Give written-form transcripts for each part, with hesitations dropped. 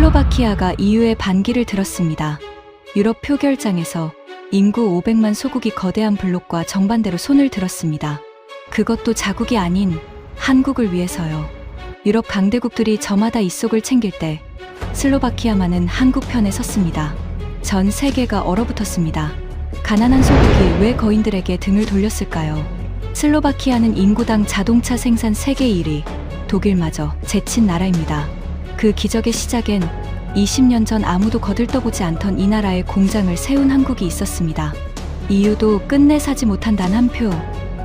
슬로바키아가 EU의 반기를 들었습니다. 유럽 표결장에서 인구 500만 소국이 거대한 블록과 정반대로 손을 들었습니다. 그것도 자국이 아닌 한국을 위해서요. 유럽 강대국들이 저마다 입속을 챙길 때 슬로바키아만은 한국 편에 섰습니다. 전 세계가 얼어붙었습니다. 가난한 소국이 왜 거인들에게 등을 돌렸을까요? 슬로바키아는 인구당 자동차 생산 세계 1위, 독일마저 제친 나라입니다. 그 기적의 시작엔 20년 전 아무도 거들떠보지 않던 이 나라에 공장을 세운 한국이 있었습니다. EU도 끝내 사지 못한 단 한 표.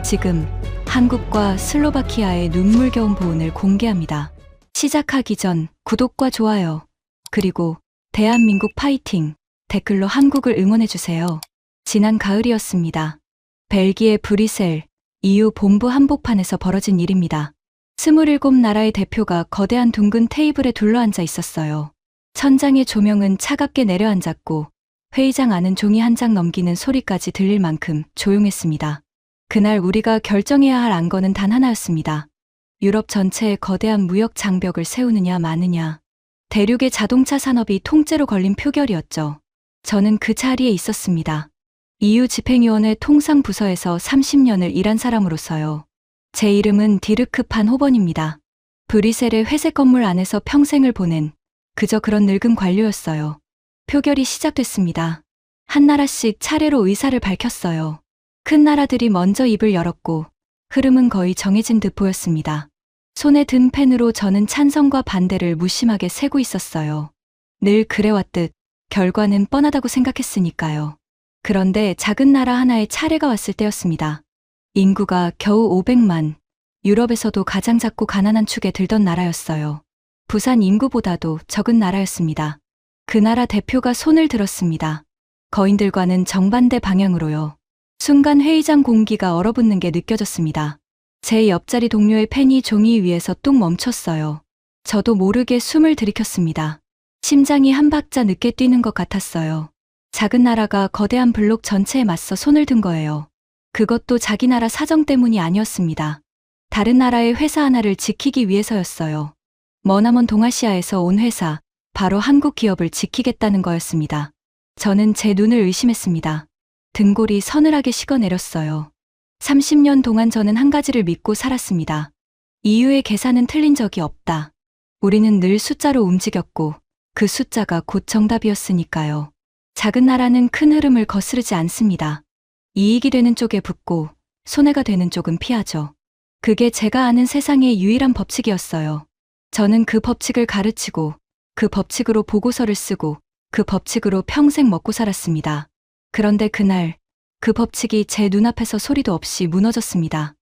지금 한국과 슬로바키아의 눈물겨운 보은을 공개합니다. 시작하기 전 구독과 좋아요, 그리고 대한민국 파이팅 댓글로 한국을 응원해주세요. 지난 가을이었습니다. 벨기에 브뤼셀 EU 본부 한복판에서 벌어진 일입니다. 27나라의 대표가 거대한 둥근 테이블에 둘러앉아 있었어요. 천장의 조명은 차갑게 내려앉았고 회의장 안은 종이 한 장 넘기는 소리까지 들릴 만큼 조용했습니다. 그날 우리가 결정해야 할 안건은 단 하나였습니다. 유럽 전체에 거대한 무역 장벽을 세우느냐 마느냐. 대륙의 자동차 산업이 통째로 걸린 표결이었죠. 저는 그 자리에 있었습니다. EU 집행위원회 통상부서에서 30년을 일한 사람으로서요. 제 이름은 디르크 판 호번입니다. 브뤼셀의 회색 건물 안에서 평생을 보낸 그저 그런 늙은 관료였어요. 표결이 시작됐습니다. 한 나라씩 차례로 의사를 밝혔어요. 큰 나라들이 먼저 입을 열었고 흐름은 거의 정해진 듯 보였습니다. 손에 든 펜으로 저는 찬성과 반대를 무심하게 세고 있었어요. 늘 그래왔듯 결과는 뻔하다고 생각했으니까요. 그런데 작은 나라 하나의 차례가 왔을 때였습니다. 인구가 겨우 500만, 유럽에서도 가장 작고 가난한 축에 들던 나라였어요. 부산 인구보다도 적은 나라였습니다. 그 나라 대표가 손을 들었습니다. 거인들과는 정반대 방향으로요. 순간 회의장 공기가 얼어붙는 게 느껴졌습니다. 제 옆자리 동료의 펜이 종이 위에서 뚝 멈췄어요. 저도 모르게 숨을 들이켰습니다. 심장이 한 박자 늦게 뛰는 것 같았어요. 작은 나라가 거대한 블록 전체에 맞서 손을 든 거예요. 그것도 자기 나라 사정 때문이 아니었습니다. 다른 나라의 회사 하나를 지키기 위해서였어요. 머나먼 동아시아에서 온 회사, 바로 한국 기업을 지키겠다는 거였습니다. 저는 제 눈을 의심했습니다. 등골이 서늘하게 식어내렸어요. 30년 동안 저는 한 가지를 믿고 살았습니다. EU의 계산은 틀린 적이 없다. 우리는 늘 숫자로 움직였고 그 숫자가 곧 정답이었으니까요. 작은 나라는 큰 흐름을 거스르지 않습니다. 이익이 되는 쪽에 붙고 손해가 되는 쪽은 피하죠. 그게 제가 아는 세상의 유일한 법칙이었어요. 저는 그 법칙을 가르치고 그 법칙으로 보고서를 쓰고 그 법칙으로 평생 먹고 살았습니다. 그런데 그날 그 법칙이 제 눈앞에서 소리도 없이 무너졌습니다.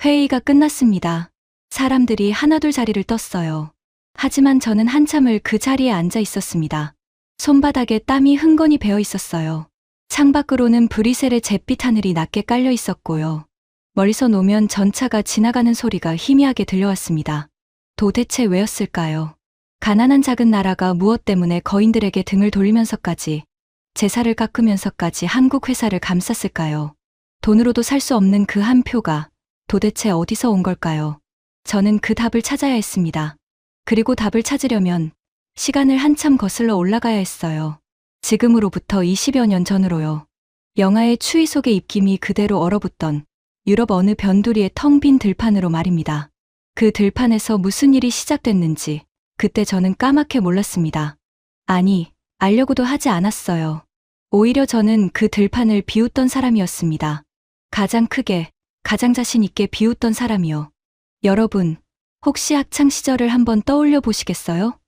회의가 끝났습니다. 사람들이 하나둘 자리를 떴어요. 하지만 저는 한참을 그 자리에 앉아 있었습니다. 손바닥에 땀이 흥건히 배어 있었어요. 창밖으로는 브뤼셀의 잿빛 하늘이 낮게 깔려 있었고요. 멀리서 노면 전차가 지나가는 소리가 희미하게 들려왔습니다. 도대체 왜였을까요? 가난한 작은 나라가 무엇 때문에 거인들에게 등을 돌리면서까지, 제사를 깎으면서까지 한국 회사를 감쌌을까요? 돈으로도 살 수 없는 그 한 표가 도대체 어디서 온 걸까요? 저는 그 답을 찾아야 했습니다. 그리고 답을 찾으려면 시간을 한참 거슬러 올라가야 했어요. 지금으로부터 20여 년 전으로요. 영하의 추위 속에 입김이 그대로 얼어붙던 유럽 어느 변두리의 텅 빈 들판으로 말입니다. 그 들판에서 무슨 일이 시작됐는지 그때 저는 까맣게 몰랐습니다. 아니, 알려고도 하지 않았어요. 오히려 저는 그 들판을 비웃던 사람이었습니다. 가장 크게, 가장 자신 있게 비웃던 사람이요. 여러분, 혹시 학창 시절을 한번 떠올려 보시겠어요?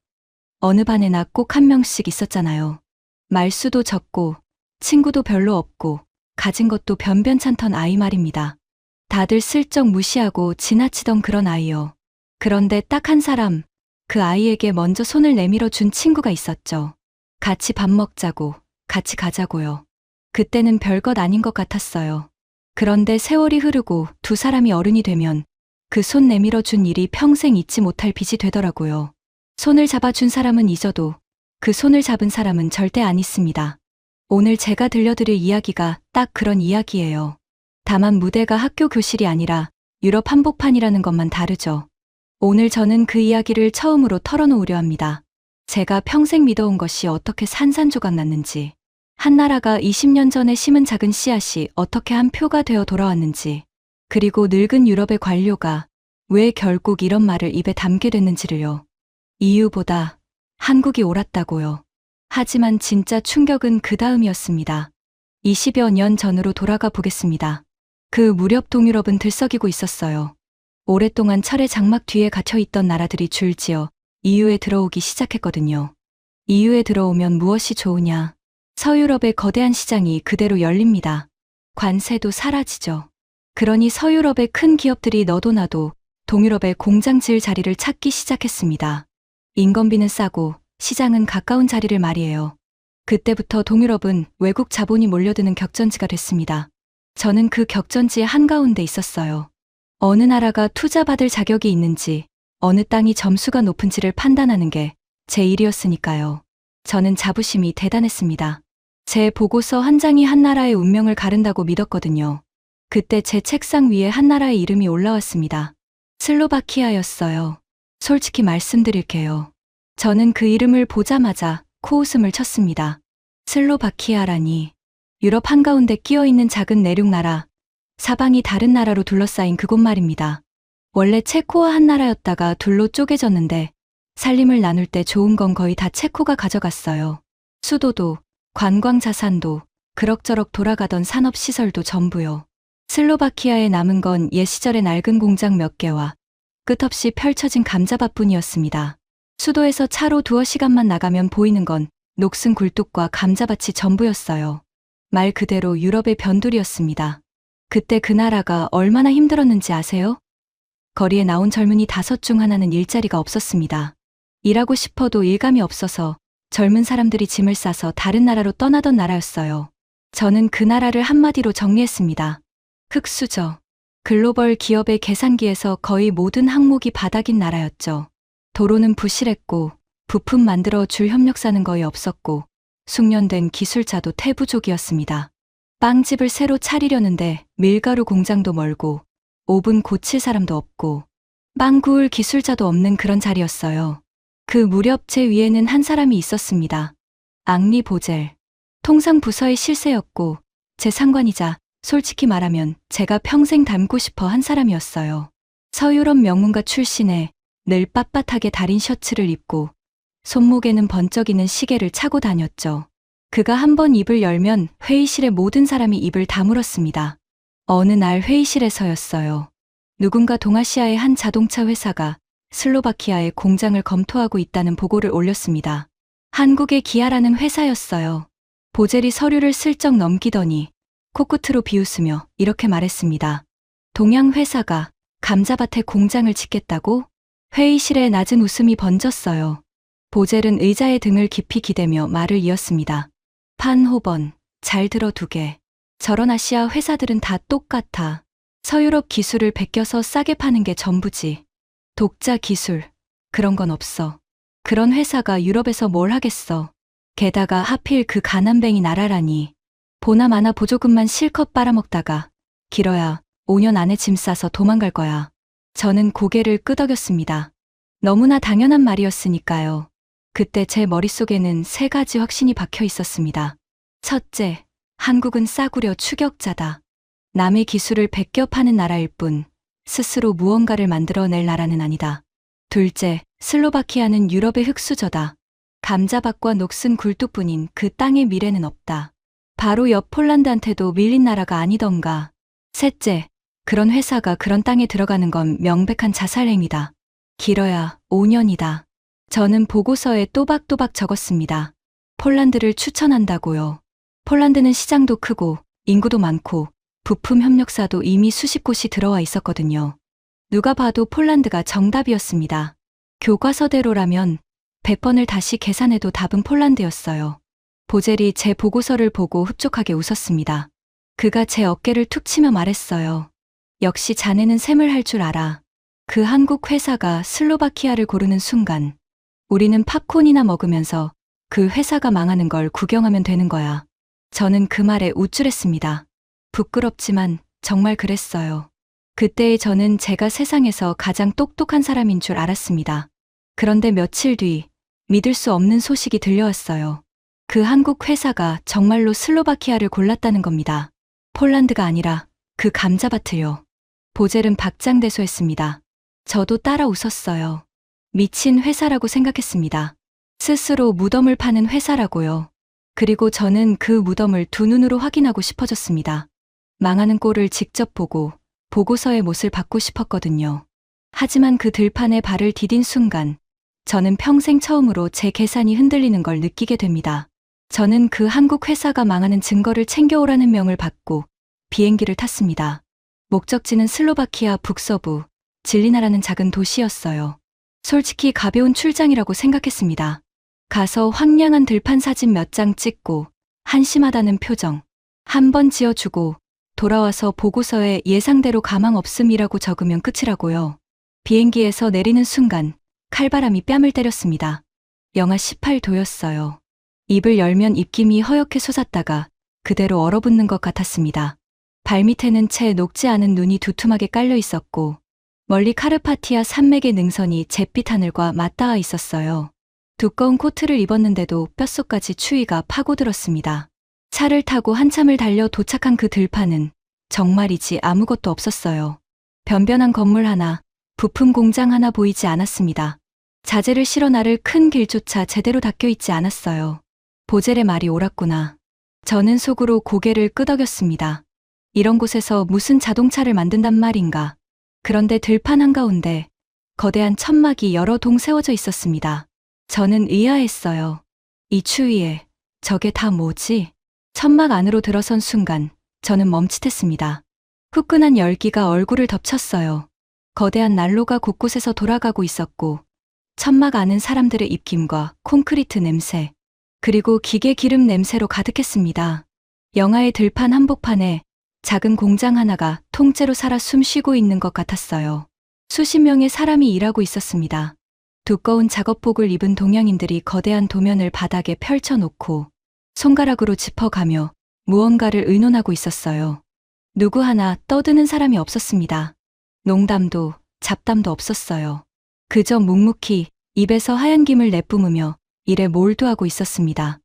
어느 반에나 꼭 한 명씩 있었잖아요. 말수도 적고 친구도 별로 없고 가진 것도 변변찮던 아이 말입니다. 다들 슬쩍 무시하고 지나치던 그런 아이요. 그런데 딱 한 사람, 그 아이에게 먼저 손을 내밀어 준 친구가 있었죠. 같이 밥 먹자고, 같이 가자고요. 그때는 별것 아닌 것 같았어요. 그런데 세월이 흐르고 두 사람이 어른이 되면 그 손 내밀어 준 일이 평생 잊지 못할 빚이 되더라고요. 손을 잡아준 사람은 잊어도 그 손을 잡은 사람은 절대 안 잊습니다. 오늘 제가 들려드릴 이야기가 딱 그런 이야기예요. 다만 무대가 학교 교실이 아니라 유럽 한복판이라는 것만 다르죠. 오늘 저는 그 이야기를 처음으로 털어놓으려 합니다. 제가 평생 믿어온 것이 어떻게 산산조각 났는지, 한 나라가 20년 전에 심은 작은 씨앗이 어떻게 한 표가 되어 돌아왔는지, 그리고 늙은 유럽의 관료가 왜 결국 이런 말을 입에 담게 됐는지를요. 이유보다 한국이 옳았다고요. 하지만 진짜 충격은 그 다음이었습니다. 20여 년 전으로 돌아가 보겠습니다. 그 무렵 동유럽은 들썩이고 있었어요. 오랫동안 철의 장막 뒤에 갇혀있던 나라들이 줄지어 EU에 들어오기 시작했거든요. EU에 들어오면 무엇이 좋으냐? 서유럽의 거대한 시장이 그대로 열립니다. 관세도 사라지죠. 그러니 서유럽의 큰 기업들이 너도 나도 동유럽의 공장 지을 자리를 찾기 시작했습니다. 인건비는 싸고 시장은 가까운 자리를 말이에요. 그때부터 동유럽은 외국 자본이 몰려드는 격전지가 됐습니다. 저는 그 격전지의 한가운데 있었어요. 어느 나라가 투자받을 자격이 있는지, 어느 땅이 점수가 높은지를 판단하는 게 제 일이었으니까요. 저는 자부심이 대단했습니다. 제 보고서 한 장이 한 나라의 운명을 가른다고 믿었거든요. 그때 제 책상 위에 한 나라의 이름이 올라왔습니다. 슬로바키아였어요. 솔직히 말씀드릴게요. 저는 그 이름을 보자마자 코웃음을 쳤습니다. 슬로바키아라니. 유럽 한가운데 끼어있는 작은 내륙 나라, 사방이 다른 나라로 둘러싸인 그곳 말입니다. 원래 체코와 한 나라였다가 둘로 쪼개졌는데 살림을 나눌 때 좋은 건 거의 다 체코가 가져갔어요. 수도도, 관광 자산도, 그럭저럭 돌아가던 산업시설도 전부요. 슬로바키아에 남은 건 옛 시절의 낡은 공장 몇 개와 끝없이 펼쳐진 감자밭뿐이었습니다. 수도에서 차로 두어 시간만 나가면 보이는 건 녹슨 굴뚝과 감자밭이 전부였어요. 말 그대로 유럽의 변두리였습니다. 그때 그 나라가 얼마나 힘들었는지 아세요? 거리에 나온 젊은이 5 중 하나는 일자리가 없었습니다. 일하고 싶어도 일감이 없어서 젊은 사람들이 짐을 싸서 다른 나라로 떠나던 나라였어요. 저는 그 나라를 한마디로 정리했습니다. 흙수저. 글로벌 기업의 계산기에서 거의 모든 항목이 바닥인 나라였죠. 도로는 부실했고 부품 만들어 줄 협력사는 거의 없었고 숙련된 기술자도 태부족이었습니다. 빵집을 새로 차리려는데 밀가루 공장도 멀고 오븐 고칠 사람도 없고 빵 구울 기술자도 없는 그런 자리였어요. 그 무렵 제 위에는 한 사람이 있었습니다. 앙리 보젤. 통상부서의 실세였고 제 상관이자 솔직히 말하면 제가 평생 닮고 싶어 한 사람이었어요. 서유럽 명문가 출신에 늘 빳빳하게 다린 셔츠를 입고 손목에는 번쩍이는 시계를 차고 다녔죠. 그가 한번 입을 열면 회의실의 모든 사람이 입을 다물었습니다. 어느 날 회의실에서였어요. 누군가 동아시아의 한 자동차 회사가 슬로바키아에 공장을 검토하고 있다는 보고를 올렸습니다. 한국의 기아라는 회사였어요. 보젤이 서류를 슬쩍 넘기더니 코끝으로 비웃으며 이렇게 말했습니다. 동양 회사가 감자밭에 공장을 짓겠다고? 회의실에 낮은 웃음이 번졌어요. 보젤은 의자에 등을 깊이 기대며 말을 이었습니다. 판호번, 잘 들어두게. 저런 아시아 회사들은 다 똑같아. 서유럽 기술을 베껴서 싸게 파는 게 전부지. 독자 기술, 그런 건 없어. 그런 회사가 유럽에서 뭘 하겠어. 게다가 하필 그 가난뱅이 나라라니. 보나 마나 보조금만 실컷 빨아먹다가 길어야 5년 안에 짐 싸서 도망갈 거야. 저는 고개를 끄덕였습니다. 너무나 당연한 말이었으니까요. 그때 제 머릿속에는 3가지 확신이 박혀 있었습니다. 첫째, 한국은 싸구려 추격자다. 남의 기술을 베껴 파는 나라일 뿐 스스로 무언가를 만들어낼 나라는 아니다. 둘째, 슬로바키아는 유럽의 흙수저다. 감자밭과 녹슨 굴뚝뿐인 그 땅의 미래는 없다. 바로 옆 폴란드한테도 밀린 나라가 아니던가. 셋째, 그런 회사가 그런 땅에 들어가는 건 명백한 자살행위다. 길어야 5년이다. 저는 보고서에 또박또박 적었습니다. 폴란드를 추천한다고요. 폴란드는 시장도 크고 인구도 많고 부품 협력사도 이미 수십 곳이 들어와 있었거든요. 누가 봐도 폴란드가 정답이었습니다. 교과서대로라면 100번을 다시 계산해도 답은 폴란드였어요. 보젤이 제 보고서를 보고 흡족하게 웃었습니다. 그가 제 어깨를 툭 치며 말했어요. 역시 자네는 셈을 할 줄 알아. 그 한국 회사가 슬로바키아를 고르는 순간 우리는 팝콘이나 먹으면서 그 회사가 망하는 걸 구경하면 되는 거야. 저는 그 말에 우쭐했습니다. 부끄럽지만 정말 그랬어요. 그때의 저는 제가 세상에서 가장 똑똑한 사람인 줄 알았습니다. 그런데 며칠 뒤 믿을 수 없는 소식이 들려왔어요. 그 한국 회사가 정말로 슬로바키아를 골랐다는 겁니다. 폴란드가 아니라 그 감자밭을요. 보젤은 박장대소했습니다. 저도 따라 웃었어요. 미친 회사라고 생각했습니다. 스스로 무덤을 파는 회사라고요. 그리고 저는 그 무덤을 두 눈으로 확인하고 싶어졌습니다. 망하는 꼴을 직접 보고 보고서의 못을 받고 싶었거든요. 하지만 그 들판에 발을 디딘 순간 저는 평생 처음으로 제 계산이 흔들리는 걸 느끼게 됩니다. 저는 그 한국 회사가 망하는 증거를 챙겨오라는 명을 받고 비행기를 탔습니다. 목적지는 슬로바키아 북서부 질리나라는 작은 도시였어요. 솔직히 가벼운 출장이라고 생각했습니다. 가서 황량한 들판 사진 몇 장 찍고 한심하다는 표정 한 번 지어주고 돌아와서 보고서에 예상대로 가망 없음이라고 적으면 끝이라고요. 비행기에서 내리는 순간 칼바람이 뺨을 때렸습니다. 영하 18도였어요. 입을 열면 입김이 허옇게 솟았다가 그대로 얼어붙는 것 같았습니다. 발밑에는 채 녹지 않은 눈이 두툼하게 깔려 있었고 멀리 카르파티아 산맥의 능선이 잿빛 하늘과 맞닿아 있었어요. 두꺼운 코트를 입었는데도 뼛속까지 추위가 파고들었습니다. 차를 타고 한참을 달려 도착한 그 들판은 정말이지 아무것도 없었어요. 변변한 건물 하나, 부품 공장 하나 보이지 않았습니다. 자재를 실어 나를 큰 길조차 제대로 닦여 있지 않았어요. 보젤의 말이 옳았구나. 저는 속으로 고개를 끄덕였습니다. 이런 곳에서 무슨 자동차를 만든단 말인가. 그런데 들판 한가운데 거대한 천막이 여러 동 세워져 있었습니다. 저는 의아했어요. 이 추위에 저게 다 뭐지? 천막 안으로 들어선 순간 저는 멈칫했습니다. 후끈한 열기가 얼굴을 덮쳤어요. 거대한 난로가 곳곳에서 돌아가고 있었고 천막 안은 사람들의 입김과 콘크리트 냄새 그리고 기계 기름 냄새로 가득했습니다. 영화의 들판 한복판에 작은 공장 하나가 통째로 살아 숨쉬고 있는 것 같았어요. 수십 명의 사람이 일하고 있었습니다. 두꺼운 작업복을 입은 동양인들이 거대한 도면을 바닥에 펼쳐놓고 손가락으로 짚어가며 무언가를 의논하고 있었어요. 누구 하나 떠드는 사람이 없었습니다. 농담도 잡담도 없었어요. 그저 묵묵히 입에서 하얀 김을 내뿜으며 일에 몰두하고 있었습니다.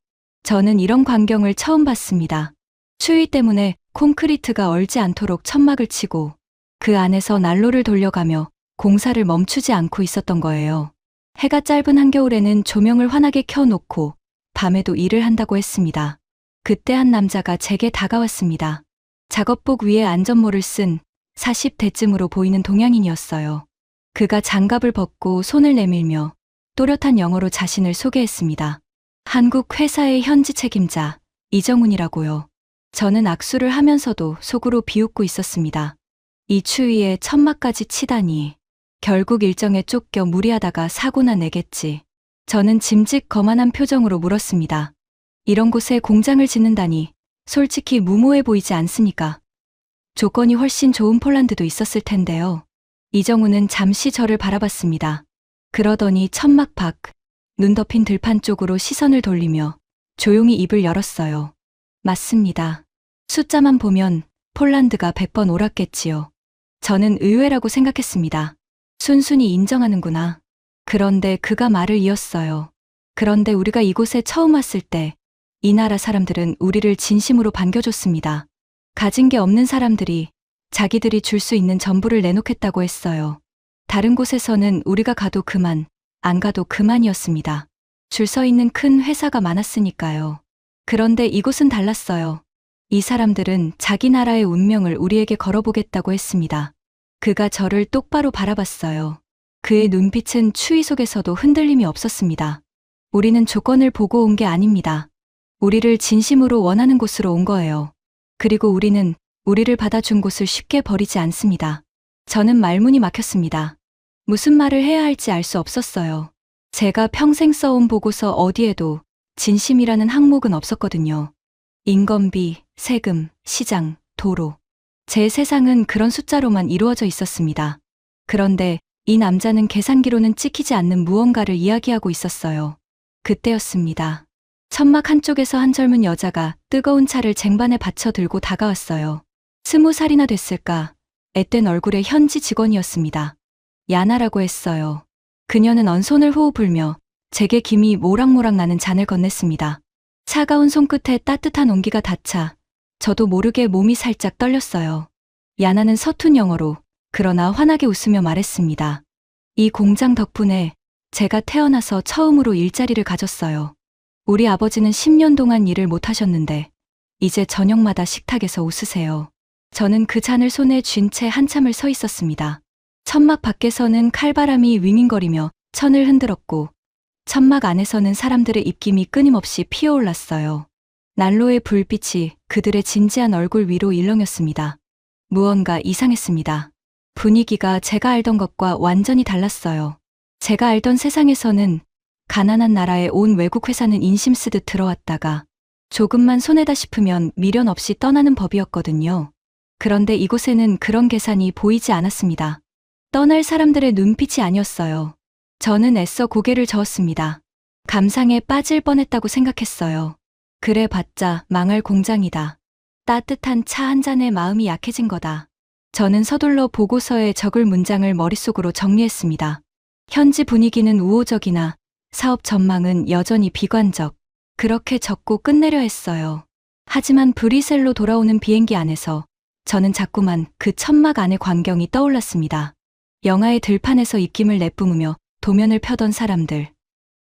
저는 이런 광경을 처음 봤습니다. 추위 때문에 콘크리트가 얼지 않도록 천막을 치고 그 안에서 난로를 돌려가며 공사를 멈추지 않고 있었던 거예요. 해가 짧은 한겨울에는 조명을 환하게 켜놓고 밤에도 일을 한다고 했습니다. 그때 한 남자가 제게 다가왔습니다. 작업복 위에 안전모를 쓴 40대쯤으로 보이는 동양인이었어요. 그가 장갑을 벗고 손을 내밀며 또렷한 영어로 자신을 소개했습니다. 한국 회사의 현지 책임자 이정훈이라고요. 저는 악수를 하면서도 속으로 비웃고 있었습니다. 이 추위에 천막까지 치다니. 결국 일정에 쫓겨 무리하다가 사고나 내겠지. 저는 짐짓 거만한 표정으로 물었습니다. 이런 곳에 공장을 짓는다니 솔직히 무모해 보이지 않습니까? 조건이 훨씬 좋은 폴란드도 있었을 텐데요. 이정훈은 잠시 저를 바라봤습니다. 그러더니 천막 밖, 눈 덮인 들판 쪽으로 시선을 돌리며 조용히 입을 열었어요. 맞습니다. 숫자만 보면 폴란드가 100번 옳았겠지요. 저는 의외라고 생각했습니다. 순순히 인정하는구나. 그런데 그가 말을 이었어요. 그런데 우리가 이곳에 처음 왔을 때 이 나라 사람들은 우리를 진심으로 반겨줬습니다. 가진 게 없는 사람들이 자기들이 줄 수 있는 전부를 내놓겠다고 했어요. 다른 곳에서는 우리가 가도 그만, 안 가도 그만이었습니다. 줄 서 있는 큰 회사가 많았으니까요. 그런데 이곳은 달랐어요. 이 사람들은 자기 나라의 운명을 우리에게 걸어보겠다고 했습니다. 그가 저를 똑바로 바라봤어요. 그의 눈빛은 추위 속에서도 흔들림이 없었습니다. 우리는 조건을 보고 온 게 아닙니다. 우리를 진심으로 원하는 곳으로 온 거예요. 그리고 우리는 우리를 받아준 곳을 쉽게 버리지 않습니다. 저는 말문이 막혔습니다. 무슨 말을 해야 할지 알 수 없었어요. 제가 평생 써온 보고서 어디에도 진심이라는 항목은 없었거든요. 인건비, 세금, 시장, 도로. 제 세상은 그런 숫자로만 이루어져 있었습니다. 그런데 이 남자는 계산기로는 찍히지 않는 무언가를 이야기하고 있었어요. 그때였습니다. 천막 한쪽에서 한 젊은 여자가 뜨거운 차를 쟁반에 받쳐 들고 다가왔어요. 20살이나 됐을까? 앳된 얼굴의 현지 직원이었습니다. 야나라고 했어요. 그녀는 언손을 호호 불며 제게 김이 모락모락 나는 잔을 건넸습니다. 차가운 손끝에 따뜻한 온기가 닿자 저도 모르게 몸이 살짝 떨렸어요. 야나는 서툰 영어로 그러나 환하게 웃으며 말했습니다. 이 공장 덕분에 제가 태어나서 처음으로 일자리를 가졌어요. 우리 아버지는 10년 동안 일을 못 하셨는데 이제 저녁마다 식탁에서 웃으세요. 저는 그 잔을 손에 쥔 채 한참을 서 있었습니다. 천막 밖에서는 칼바람이 윙윙거리며 천을 흔들었고 천막 안에서는 사람들의 입김이 끊임없이 피어올랐어요. 난로의 불빛이 그들의 진지한 얼굴 위로 일렁였습니다. 무언가 이상했습니다. 분위기가 제가 알던 것과 완전히 달랐어요. 제가 알던 세상에서는 가난한 나라에 온 외국 회사는 인심 쓰듯 들어왔다가 조금만 손해다 싶으면 미련 없이 떠나는 법이었거든요. 그런데 이곳에는 그런 계산이 보이지 않았습니다. 떠날 사람들의 눈빛이 아니었어요. 저는 애써 고개를 저었습니다. 감상에 빠질 뻔했다고 생각했어요. 그래봤자 망할 공장이다. 따뜻한 차 한 잔에 마음이 약해진 거다. 저는 서둘러 보고서에 적을 문장을 머릿속으로 정리했습니다. 현지 분위기는 우호적이나 사업 전망은 여전히 비관적. 그렇게 적고 끝내려 했어요. 하지만 브뤼셀로 돌아오는 비행기 안에서 저는 자꾸만 그 천막 안의 광경이 떠올랐습니다. 영화의 들판에서 입김을 내뿜으며 도면을 펴던 사람들.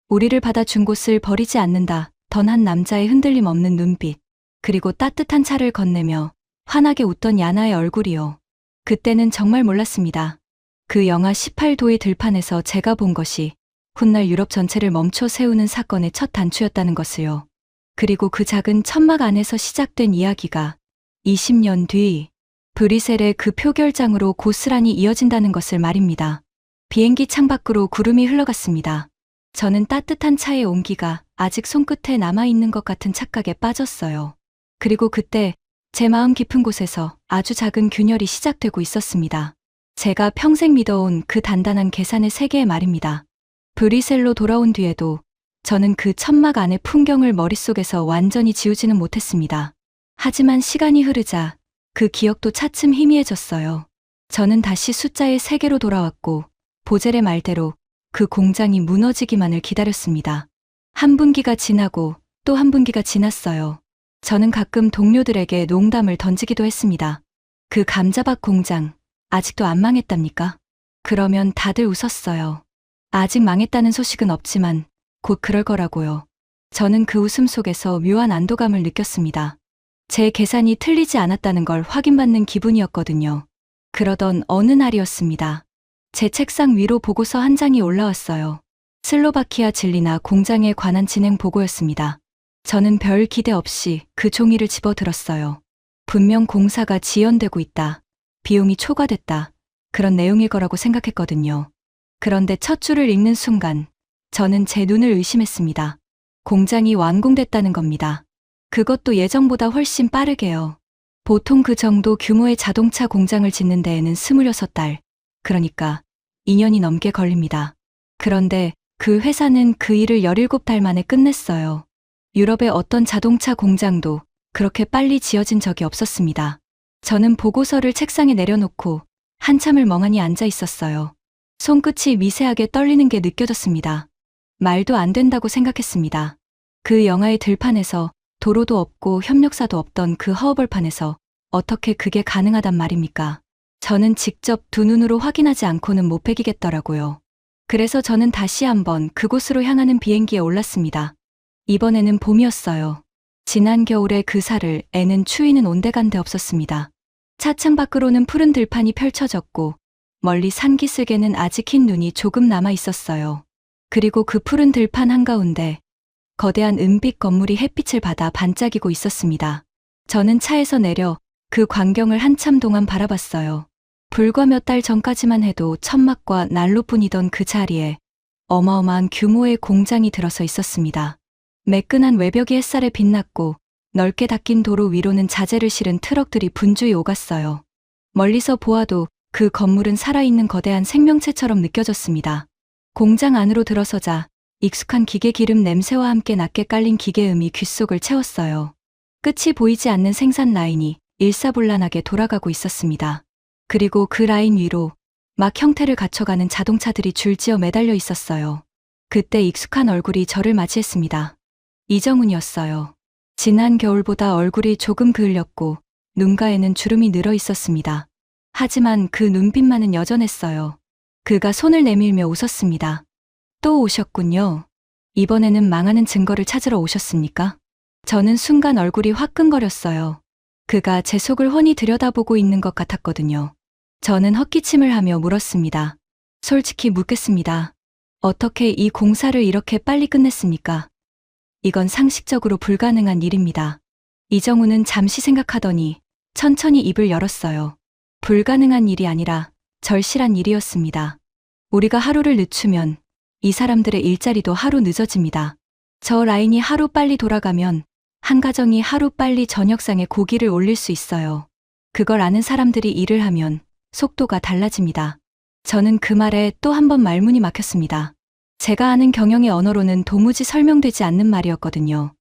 우리를 받아준 곳을 버리지 않는다. 던 한 남자의 흔들림 없는 눈빛. 그리고 따뜻한 차를 건네며 환하게 웃던 야나의 얼굴이요. 그때는 정말 몰랐습니다. 그 영화 18도의 들판에서 제가 본 것이 훗날 유럽 전체를 멈춰 세우는 사건의 첫 단추였다는 것을요. 그리고 그 작은 천막 안에서 시작된 이야기가 20년 뒤 브뤼셀의 그 표결장으로 고스란히 이어진다는 것을 말입니다. 비행기 창밖으로 구름이 흘러갔습니다. 저는 따뜻한 차의 온기가 아직 손끝에 남아있는 것 같은 착각에 빠졌어요. 그리고 그때 제 마음 깊은 곳에서 아주 작은 균열이 시작되고 있었습니다. 제가 평생 믿어온 그 단단한 계산의 세계의 말입니다. 브뤼셀로 돌아온 뒤에도 저는 그 천막 안의 풍경을 머릿속에서 완전히 지우지는 못했습니다. 하지만 시간이 흐르자 그 기억도 차츰 희미해졌어요. 저는 다시 숫자의 세계로 돌아왔고 보젤의 말대로 그 공장이 무너지기만을 기다렸습니다. 한 분기가 지나고 또 한 분기가 지났어요. 저는 가끔 동료들에게 농담을 던지기도 했습니다. 그 감자밭 공장 아직도 안 망했답니까? 그러면 다들 웃었어요. 아직 망했다는 소식은 없지만 곧 그럴 거라고요. 저는 그 웃음 속에서 묘한 안도감을 느꼈습니다. 제 계산이 틀리지 않았다는 걸 확인받는 기분이었거든요. 그러던 어느 날이었습니다. 제 책상 위로 보고서 한 장이 올라왔어요. 슬로바키아 진리나 공장에 관한 진행 보고였습니다. 저는 별 기대 없이 그 종이를 집어들었어요. 분명 공사가 지연되고 있다. 비용이 초과됐다. 그런 내용일 거라고 생각했거든요. 그런데 첫 줄을 읽는 순간 저는 제 눈을 의심했습니다. 공장이 완공됐다는 겁니다. 그것도 예정보다 훨씬 빠르게요. 보통 그 정도 규모의 자동차 공장을 짓는 데에는 26달, 그러니까 2년이 넘게 걸립니다. 그런데 그 회사는 그 일을 17달 만에 끝냈어요. 유럽의 어떤 자동차 공장도 그렇게 빨리 지어진 적이 없었습니다. 저는 보고서를 책상에 내려놓고 한참을 멍하니 앉아 있었어요. 손끝이 미세하게 떨리는 게 느껴졌습니다. 말도 안 된다고 생각했습니다. 그 영화의 들판에서 도로도 없고 협력사도 없던 그 허허벌판에서 어떻게 그게 가능하단 말입니까? 저는 직접 두 눈으로 확인하지 않고는 못 베기겠더라고요. 그래서 저는 다시 한번 그곳으로 향하는 비행기에 올랐습니다. 이번에는 봄이었어요. 지난 겨울에 그 살을 애는 추위는 온데간데 없었습니다. 차창 밖으로는 푸른 들판이 펼쳐졌고 멀리 산기슭에는 아직 흰 눈이 조금 남아 있었어요. 그리고 그 푸른 들판 한가운데 거대한 은빛 건물이 햇빛을 받아 반짝이고 있었습니다. 저는 차에서 내려 그 광경을 한참 동안 바라봤어요. 불과 몇 달 전까지만 해도 천막과 난로뿐이던 그 자리에 어마어마한 규모의 공장이 들어서 있었습니다. 매끈한 외벽이 햇살에 빛났고 넓게 닦인 도로 위로는 자재를 실은 트럭들이 분주히 오갔어요. 멀리서 보아도 그 건물은 살아있는 거대한 생명체처럼 느껴졌습니다. 공장 안으로 들어서자 익숙한 기계 기름 냄새와 함께 낮게 깔린 기계음이 귓속을 채웠어요. 끝이 보이지 않는 생산 라인이 일사불란하게 돌아가고 있었습니다. 그리고 그 라인 위로 막 형태를 갖춰가는 자동차들이 줄지어 매달려 있었어요. 그때 익숙한 얼굴이 저를 맞이했습니다. 이정훈이었어요. 지난 겨울보다 얼굴이 조금 그을렸고 눈가에는 주름이 늘어 있었습니다. 하지만 그 눈빛만은 여전했어요. 그가 손을 내밀며 웃었습니다. 또 오셨군요. 이번에는 망하는 증거를 찾으러 오셨습니까? 저는 순간 얼굴이 화끈거렸어요. 그가 제 속을 훤히 들여다보고 있는 것 같았거든요. 저는 헛기침을 하며 물었습니다. 솔직히 묻겠습니다. 어떻게 이 공사를 이렇게 빨리 끝냈습니까? 이건 상식적으로 불가능한 일입니다. 이정훈은 잠시 생각하더니 천천히 입을 열었어요. 불가능한 일이 아니라 절실한 일이었습니다. 우리가 하루를 늦추면 이 사람들의 일자리도 하루 늦어집니다. 저 라인이 하루 빨리 돌아가면 한 가정이 하루 빨리 저녁상에 고기를 올릴 수 있어요. 그걸 아는 사람들이 일을 하면 속도가 달라집니다. 저는 그 말에 또 한 번 말문이 막혔습니다. 제가 아는 경영의 언어로는 도무지 설명되지 않는 말이었거든요.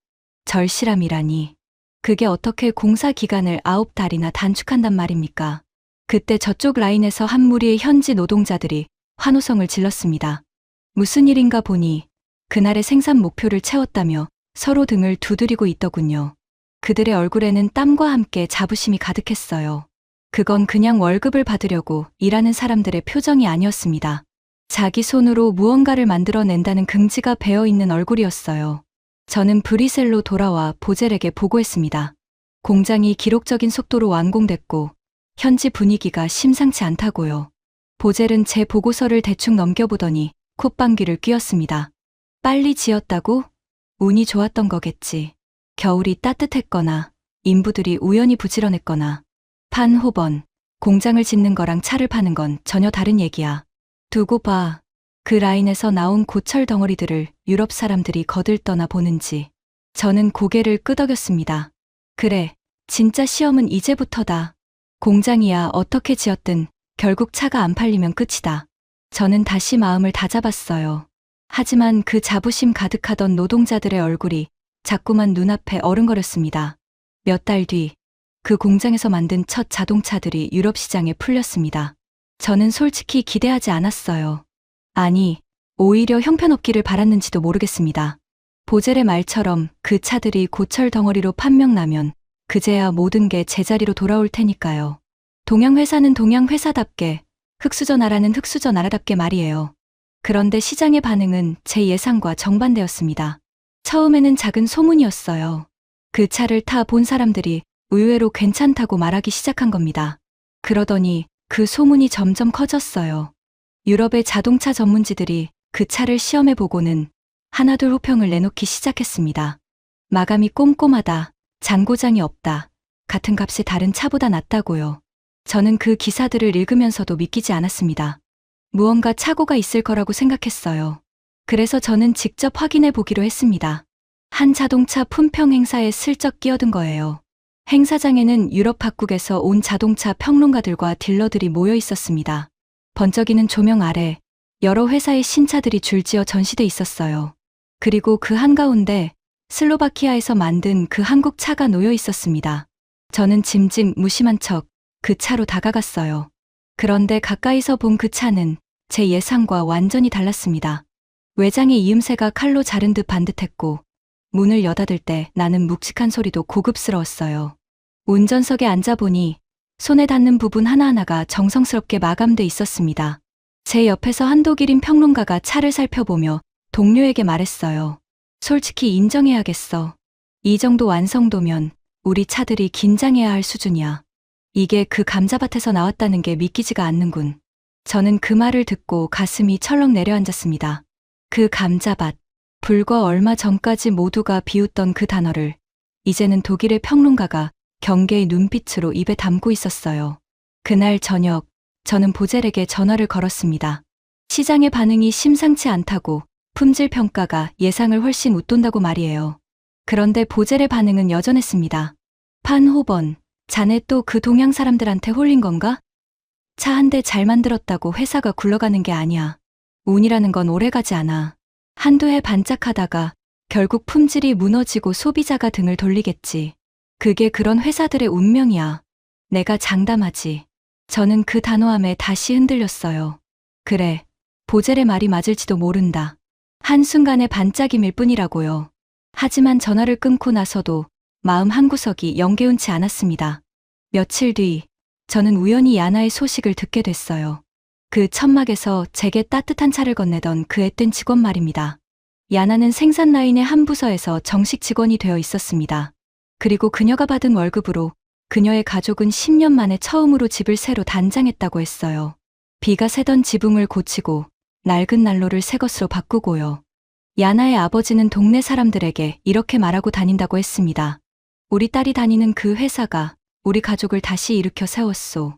절실함이라니. 그게 어떻게 공사 기간을 9달이나 단축한단 말입니까? 그때 저쪽 라인에서 한 무리의 현지 노동자들이 환호성을 질렀습니다. 무슨 일인가 보니 그날의 생산 목표를 채웠다며 서로 등을 두드리고 있더군요. 그들의 얼굴에는 땀과 함께 자부심이 가득했어요. 그건 그냥 월급을 받으려고 일하는 사람들의 표정이 아니었습니다. 자기 손으로 무언가를 만들어낸다는 긍지가 배어있는 얼굴이었어요. 저는 브뤼셀로 돌아와 보젤에게 보고했습니다. 공장이 기록적인 속도로 완공됐고 현지 분위기가 심상치 않다고요. 보젤은 제 보고서를 대충 넘겨보더니 콧방귀를 뀌었습니다. 빨리 지었다고? 운이 좋았던 거겠지. 겨울이 따뜻했거나 인부들이 우연히 부지런했거나. 판호번, 공장을 짓는 거랑 차를 파는 건 전혀 다른 얘기야. 두고 봐. 그 라인에서 나온 고철 덩어리들을 유럽 사람들이 거들떠나 보는지. 저는 고개를 끄덕였습니다. 그래, 진짜 시험은 이제부터다. 공장이야 어떻게 지었든 결국 차가 안 팔리면 끝이다. 저는 다시 마음을 다잡았어요. 하지만 그 자부심 가득하던 노동자들의 얼굴이 자꾸만 눈앞에 어른거렸습니다. 몇 달 뒤, 그 공장에서 만든 첫 자동차들이 유럽 시장에 풀렸습니다. 저는 솔직히 기대하지 않았어요. 아니, 오히려 형편없기를 바랐는지도 모르겠습니다. 보젤의 말처럼 그 차들이 고철 덩어리로 판명나면 그제야 모든 게 제자리로 돌아올 테니까요. 동양회사는 동양회사답게, 흑수저 나라는 흑수저 나라답게 말이에요. 그런데 시장의 반응은 제 예상과 정반대였습니다. 처음에는 작은 소문이었어요. 그 차를 타 본 사람들이 의외로 괜찮다고 말하기 시작한 겁니다. 그러더니 그 소문이 점점 커졌어요. 유럽의 자동차 전문지들이 그 차를 시험해보고는 하나둘 호평을 내놓기 시작했습니다. 마감이 꼼꼼하다, 잔고장이 없다, 같은 값이 다른 차보다 낫다고요. 저는 그 기사들을 읽으면서도 믿기지 않았습니다. 무언가 착오가 있을 거라고 생각했어요. 그래서 저는 직접 확인해 보기로 했습니다. 한 자동차 품평 행사에 슬쩍 끼어든 거예요. 행사장에는 유럽 각국에서 온 자동차 평론가들과 딜러들이 모여 있었습니다. 번쩍이는 조명 아래 여러 회사의 신차들이 줄지어 전시돼 있었어요. 그리고 그 한가운데 슬로바키아에서 만든 그 한국 차가 놓여 있었습니다. 저는 짐짓 무심한 척 그 차로 다가갔어요. 그런데 가까이서 본 그 차는 제 예상과 완전히 달랐습니다. 외장의 이음새가 칼로 자른 듯 반듯했고 문을 여닫을 때 나는 묵직한 소리도 고급스러웠어요. 운전석에 앉아보니 손에 닿는 부분 하나하나가 정성스럽게 마감돼 있었습니다. 제 옆에서 한독일인 평론가가 차를 살펴보며 동료에게 말했어요. 솔직히 인정해야겠어. 이 정도 완성도면 우리 차들이 긴장해야 할 수준이야. 이게 그 감자밭에서 나왔다는 게 믿기지가 않는군. 저는 그 말을 듣고 가슴이 철렁 내려앉았습니다. 그 감자밭, 불과 얼마 전까지 모두가 비웃던 그 단어를 이제는 독일의 평론가가 경계의 눈빛으로 입에 담고 있었어요. 그날 저녁, 저는 보젤에게 전화를 걸었습니다. 시장의 반응이 심상치 않다고, 품질 평가가 예상을 훨씬 웃돈다고 말이에요. 그런데 보젤의 반응은 여전했습니다. 판호번, 자네 또 그 동양 사람들한테 홀린 건가? 차 한 대 잘 만들었다고 회사가 굴러가는 게 아니야. 운이라는 건 오래가지 않아. 한두 해 반짝하다가 결국 품질이 무너지고 소비자가 등을 돌리겠지. 그게 그런 회사들의 운명이야. 내가 장담하지. 저는 그 단호함에 다시 흔들렸어요. 그래, 보젤의 말이 맞을지도 모른다. 한순간의 반짝임일 뿐이라고요. 하지만 전화를 끊고 나서도 마음 한구석이 영개운치 않았습니다. 며칠 뒤 저는 우연히 야나의 소식을 듣게 됐어요. 그 천막에서 제게 따뜻한 차를 건네던 그 앳된 직원 말입니다. 야나는 생산 라인의 한 부서에서 정식 직원이 되어 있었습니다. 그리고 그녀가 받은 월급으로 그녀의 가족은 10년 만에 처음으로 집을 새로 단장했다고 했어요. 비가 새던 지붕을 고치고 낡은 난로를 새 것으로 바꾸고요. 야나의 아버지는 동네 사람들에게 이렇게 말하고 다닌다고 했습니다. 우리 딸이 다니는 그 회사가 우리 가족을 다시 일으켜 세웠소.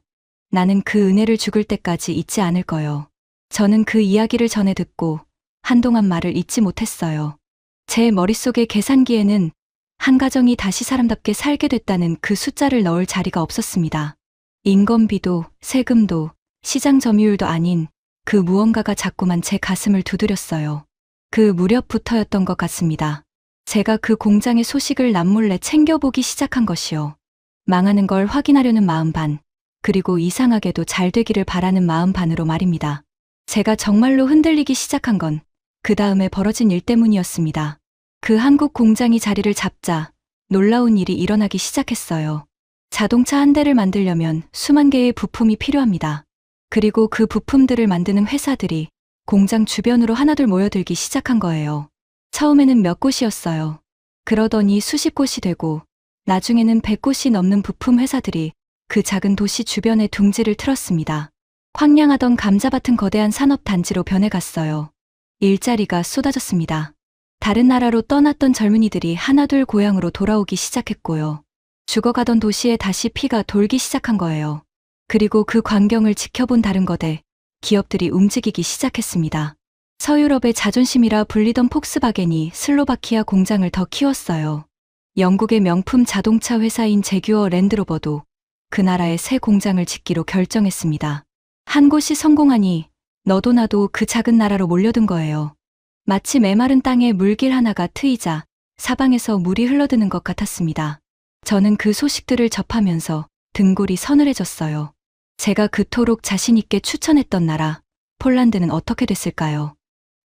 나는 그 은혜를 죽을 때까지 잊지 않을 거요. 저는 그 이야기를 전해 듣고 한동안 말을 잇지 못했어요. 제 머릿속의 계산기에는 한 가정이 다시 사람답게 살게 됐다는 그 숫자를 넣을 자리가 없었습니다. 인건비도 세금도 시장 점유율도 아닌 그 무언가가 자꾸만 제 가슴을 두드렸어요. 그 무렵부터였던 것 같습니다. 제가 그 공장의 소식을 남몰래 챙겨보기 시작한 것이요. 망하는 걸 확인하려는 마음 반, 그리고 이상하게도 잘 되기를 바라는 마음 반으로 말입니다. 제가 정말로 흔들리기 시작한 건 그 다음에 벌어진 일 때문이었습니다. 그 한국 공장이 자리를 잡자 놀라운 일이 일어나기 시작했어요. 자동차 한 대를 만들려면 수만 개의 부품이 필요합니다. 그리고 그 부품들을 만드는 회사들이 공장 주변으로 하나둘 모여들기 시작한 거예요. 처음에는 몇 곳이었어요. 그러더니 수십 곳이 되고 나중에는 100곳이 넘는 부품 회사들이 그 작은 도시 주변에 둥지를 틀었습니다. 황량하던 감자밭은 거대한 산업단지로 변해갔어요. 일자리가 쏟아졌습니다. 다른 나라로 떠났던 젊은이들이 하나둘 고향으로 돌아오기 시작했고요. 죽어가던 도시에 다시 피가 돌기 시작한 거예요. 그리고 그 광경을 지켜본 다른 거대, 기업들이 움직이기 시작했습니다. 서유럽의 자존심이라 불리던 폭스바겐이 슬로바키아 공장을 더 키웠어요. 영국의 명품 자동차 회사인 제규어 랜드로버도 그 나라에 새 공장을 짓기로 결정했습니다. 한 곳이 성공하니 너도 나도 그 작은 나라로 몰려든 거예요. 마치 메마른 땅에 물길 하나가 트이자 사방에서 물이 흘러드는 것 같았습니다. 저는 그 소식들을 접하면서 등골이 서늘해졌어요. 제가 그토록 자신 있게 추천했던 나라, 폴란드는 어떻게 됐을까요?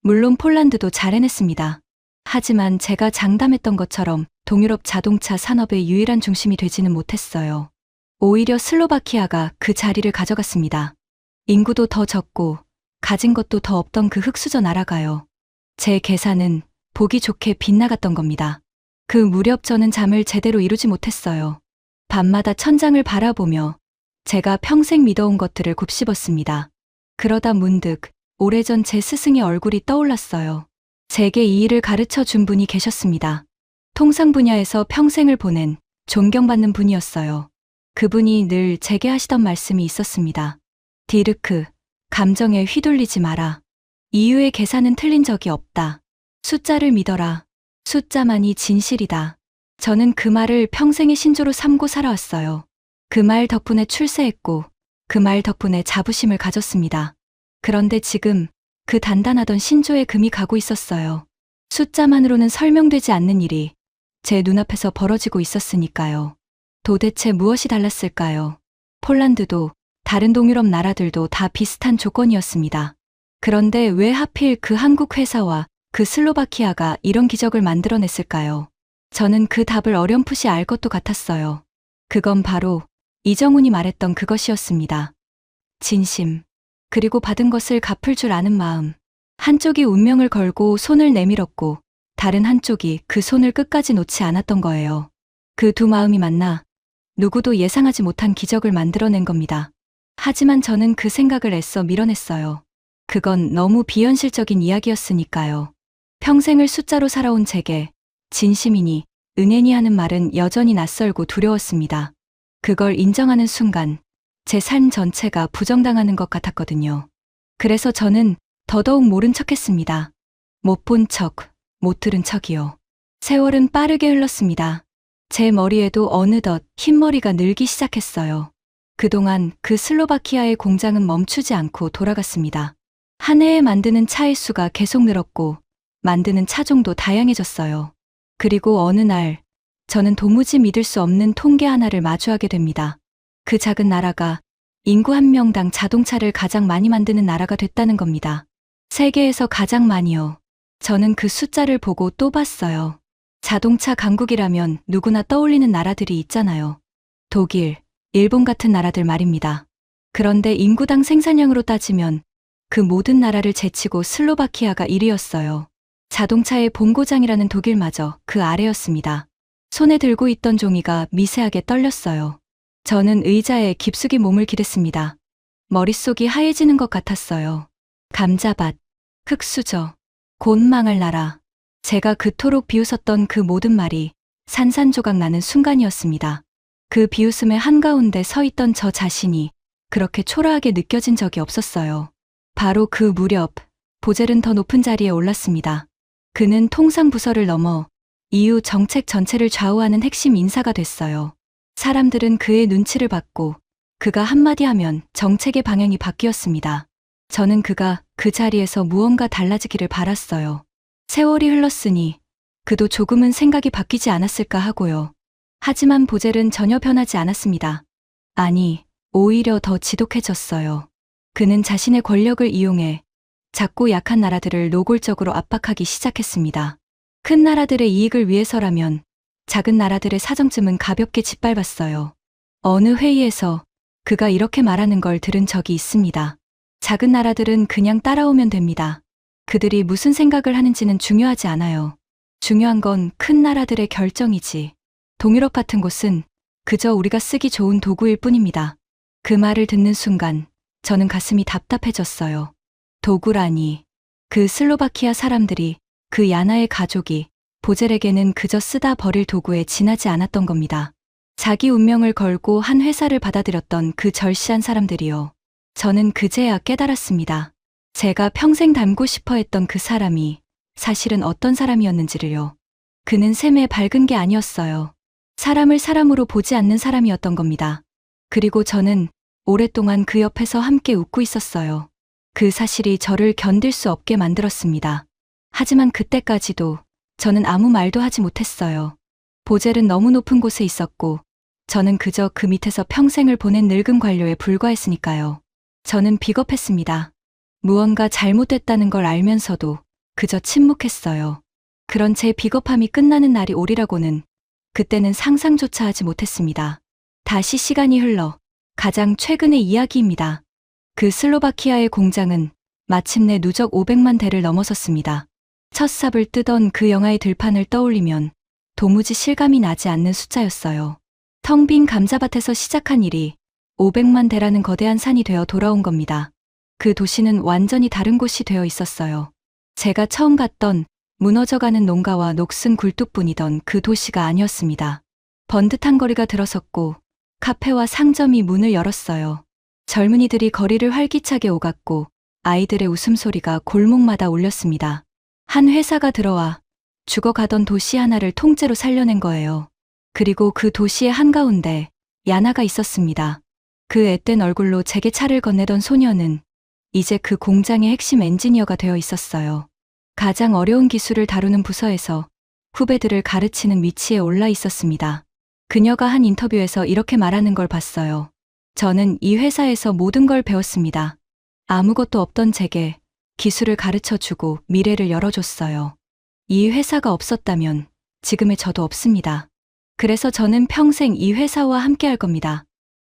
물론 폴란드도 잘 해냈습니다. 하지만 제가 장담했던 것처럼 동유럽 자동차 산업의 유일한 중심이 되지는 못했어요. 오히려 슬로바키아가 그 자리를 가져갔습니다. 인구도 더 적고 가진 것도 더 없던 그 흙수저 나라가요. 제 계산은 보기 좋게 빗나갔던 겁니다. 그 무렵 저는 잠을 제대로 이루지 못했어요. 밤마다 천장을 바라보며 제가 평생 믿어온 것들을 곱씹었습니다. 그러다 문득 오래전 제 스승의 얼굴이 떠올랐어요. 제게 이 일을 가르쳐 준 분이 계셨습니다. 통상 분야에서 평생을 보낸 존경받는 분이었어요. 그분이 늘 제게 하시던 말씀이 있었습니다. 디르크, 감정에 휘둘리지 마라. 이유의 계산은 틀린 적이 없다. 숫자를 믿어라. 숫자만이 진실이다. 저는 그 말을 평생의 신조로 삼고 살아왔어요. 그 말 덕분에 출세했고 그 말 덕분에 자부심을 가졌습니다. 그런데 지금 그 단단하던 신조에 금이 가고 있었어요. 숫자만으로는 설명되지 않는 일이 제 눈앞에서 벌어지고 있었으니까요. 도대체 무엇이 달랐을까요? 폴란드도 다른 동유럽 나라들도 다 비슷한 조건이었습니다. 그런데 왜 하필 그 한국 회사와 그 슬로바키아가 이런 기적을 만들어냈을까요? 저는 그 답을 어렴풋이 알 것도 같았어요. 그건 바로 이정훈이 말했던 그것이었습니다. 진심, 그리고 받은 것을 갚을 줄 아는 마음. 한쪽이 운명을 걸고 손을 내밀었고 다른 한쪽이 그 손을 끝까지 놓지 않았던 거예요. 그 두 마음이 만나 누구도 예상하지 못한 기적을 만들어낸 겁니다. 하지만 저는 그 생각을 애써 밀어냈어요. 그건 너무 비현실적인 이야기였으니까요. 평생을 숫자로 살아온 제게 진심이니 은혜니 하는 말은 여전히 낯설고 두려웠습니다. 그걸 인정하는 순간 제 삶 전체가 부정당하는 것 같았거든요. 그래서 저는 더더욱 모른 척했습니다. 못 본 척, 못 들은 척이요. 세월은 빠르게 흘렀습니다. 제 머리에도 어느덧 흰머리가 늘기 시작했어요. 그동안 그 슬로바키아의 공장은 멈추지 않고 돌아갔습니다. 한 해에 만드는 차의 수가 계속 늘었고 만드는 차종도 다양해졌어요. 그리고 어느 날 저는 도무지 믿을 수 없는 통계 하나를 마주하게 됩니다. 그 작은 나라가 인구 한 명당 자동차를 가장 많이 만드는 나라가 됐다는 겁니다. 세계에서 가장 많이요. 저는 그 숫자를 보고 또 봤어요. 자동차 강국이라면 누구나 떠올리는 나라들이 있잖아요. 독일, 일본 같은 나라들 말입니다. 그런데 인구당 생산량으로 따지면 그 모든 나라를 제치고 슬로바키아가 1위였어요. 자동차의 본고장이라는 독일마저 그 아래였습니다. 손에 들고 있던 종이가 미세하게 떨렸어요. 저는 의자에 깊숙이 몸을 기댔습니다. 머릿속이 하얘지는 것 같았어요. 감자밭, 흙수저, 곧 망할 나라. 제가 그토록 비웃었던 그 모든 말이 산산조각 나는 순간이었습니다. 그 비웃음의 한가운데 서 있던 저 자신이 그렇게 초라하게 느껴진 적이 없었어요. 바로 그 무렵, 보젤은 더 높은 자리에 올랐습니다. 그는 통상부서를 넘어 EU 정책 전체를 좌우하는 핵심 인사가 됐어요. 사람들은 그의 눈치를 받고 그가 한마디 하면 정책의 방향이 바뀌었습니다. 저는 그가 그 자리에서 무언가 달라지기를 바랐어요. 세월이 흘렀으니 그도 조금은 생각이 바뀌지 않았을까 하고요. 하지만 보젤은 전혀 변하지 않았습니다. 아니, 오히려 더 지독해졌어요. 그는 자신의 권력을 이용해 작고 약한 나라들을 노골적으로 압박하기 시작했습니다. 큰 나라들의 이익을 위해서라면 작은 나라들의 사정쯤은 가볍게 짓밟았어요. 어느 회의에서 그가 이렇게 말하는 걸 들은 적이 있습니다. 작은 나라들은 그냥 따라오면 됩니다. 그들이 무슨 생각을 하는지는 중요하지 않아요. 중요한 건 큰 나라들의 결정이지. 동유럽 같은 곳은 그저 우리가 쓰기 좋은 도구일 뿐입니다. 그 말을 듣는 순간 저는 가슴이 답답해졌어요. 도구라니. 그 슬로바키아 사람들이, 그 야나의 가족이 보젤에게는 그저 쓰다 버릴 도구에 지나지 않았던 겁니다. 자기 운명을 걸고 한 회사를 받아들였던 그 절실한 사람들이요. 저는 그제야 깨달았습니다. 제가 평생 닮고 싶어 했던 그 사람이 사실은 어떤 사람이었는지를요. 그는 샘에 밝은 게 아니었어요. 사람을 사람으로 보지 않는 사람이었던 겁니다. 그리고 저는 오랫동안 그 옆에서 함께 웃고 있었어요. 그 사실이 저를 견딜 수 없게 만들었습니다. 하지만 그때까지도 저는 아무 말도 하지 못했어요. 보젤은 너무 높은 곳에 있었고 저는 그저 그 밑에서 평생을 보낸 늙은 관료에 불과했으니까요. 저는 비겁했습니다. 무언가 잘못됐다는 걸 알면서도 그저 침묵했어요. 그런 제 비겁함이 끝나는 날이 오리라고는 그때는 상상조차 하지 못했습니다. 다시 시간이 흘러 가장 최근의 이야기입니다. 그 슬로바키아의 공장은 마침내 누적 500만 대를 넘어섰습니다. 첫 삽을 뜨던 그 영화의 들판을 떠올리면 도무지 실감이 나지 않는 숫자였어요. 텅 빈 감자밭에서 시작한 일이 500만 대라는 거대한 산이 되어 돌아온 겁니다. 그 도시는 완전히 다른 곳이 되어 있었어요. 제가 처음 갔던 무너져가는 농가와 녹슨 굴뚝뿐이던 그 도시가 아니었습니다. 번듯한 거리가 들어섰고 카페와 상점이 문을 열었어요. 젊은이들이 거리를 활기차게 오갔고 아이들의 웃음소리가 골목마다 울렸습니다. 한 회사가 들어와 죽어가던 도시 하나를 통째로 살려낸 거예요. 그리고 그 도시의 한가운데 야나가 있었습니다. 그 앳된 얼굴로 제게 차를 건네던 소녀는 이제 그 공장의 핵심 엔지니어가 되어 있었어요. 가장 어려운 기술을 다루는 부서에서 후배들을 가르치는 위치에 올라 있었습니다. 그녀가 한 인터뷰에서 이렇게 말하는 걸 봤어요. 저는 이 회사에서 모든 걸 배웠습니다. 아무것도 없던 제게 기술을 가르쳐주고 미래를 열어줬어요. 이 회사가 없었다면 지금의 저도 없습니다. 그래서 저는 평생 이 회사와 함께 할 겁니다.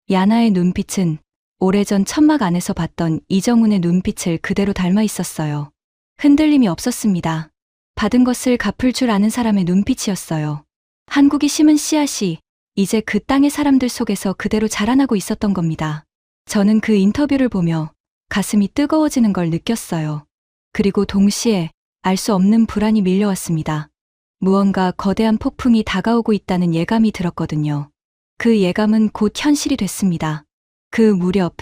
야나의 눈빛은 오래전 천막 안에서 봤던 이정훈의 눈빛을 그대로 닮아 있었어요. 흔들림이 없었습니다. 받은 것을 갚을 줄 아는 사람의 눈빛이었어요. 한국이 심은 씨앗이 이제 그 땅의 사람들 속에서 그대로 자라나고 있었던 겁니다. 저는 그 인터뷰를 보며 가슴이 뜨거워지는 걸 느꼈어요. 그리고 동시에 알 수 없는 불안이 밀려왔습니다. 무언가 거대한 폭풍이 다가오고 있다는 예감이 들었거든요. 그 예감은 곧 현실이 됐습니다. 그 무렵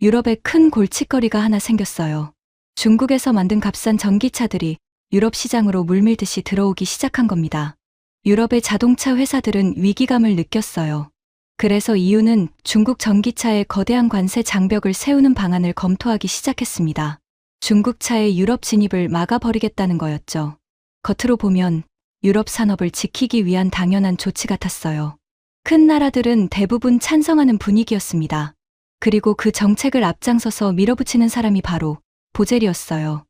유럽에 큰 골칫거리가 하나 생겼어요. 중국에서 만든 값싼 전기차들이 유럽 시장으로 물밀듯이 들어오기 시작한 겁니다. 유럽의 자동차 회사들은 위기감을 느꼈어요. 그래서 EU는 중국 전기차에 거대한 관세 장벽을 세우는 방안을 검토하기 시작했습니다. 중국차의 유럽 진입을 막아버리겠다는 거였죠. 겉으로 보면 유럽 산업을 지키기 위한 당연한 조치 같았어요. 큰 나라들은 대부분 찬성하는 분위기였습니다. 그리고 그 정책을 앞장서서 밀어붙이는 사람이 바로 보젤이었어요.